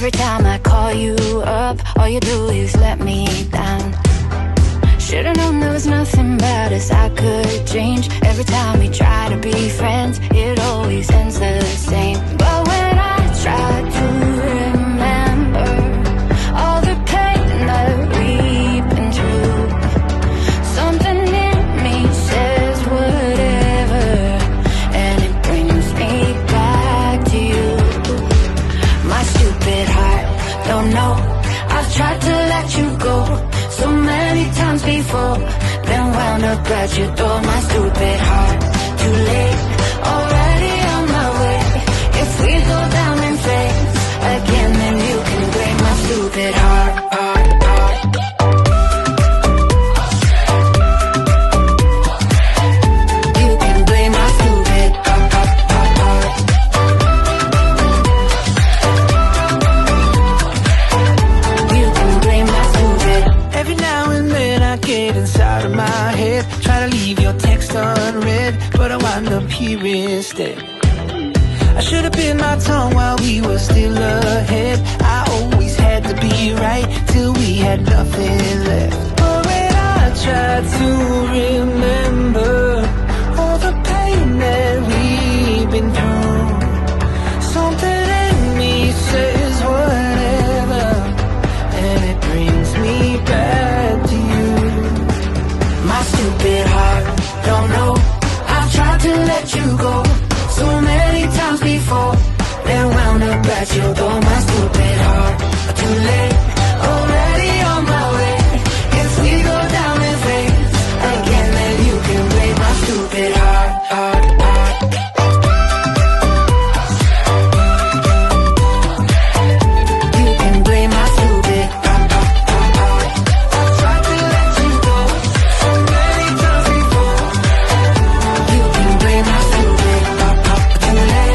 Every time I call you up, all you do is let me down. Should've known there was nothing about us I could change. Every time we try to be friends, it always ends the same. But when I try to remember all the pain that we've been through, something in me says whatever, and it brings me back to you. My stupid heart, don't know, I've tried to let you go so many times before, then wound up at your door. My stupid heart, too late, already on my way. If we go down in flames again, then you can blame my stupid heart. You can blame my stupid heart. You can blame my stupid. Every now and then I get inside of my head, try to leave your text unread, but I wind up here instead. I should have bit my tongue while we were still ahead. I always had to be right till we had nothing left. But when I tried to remember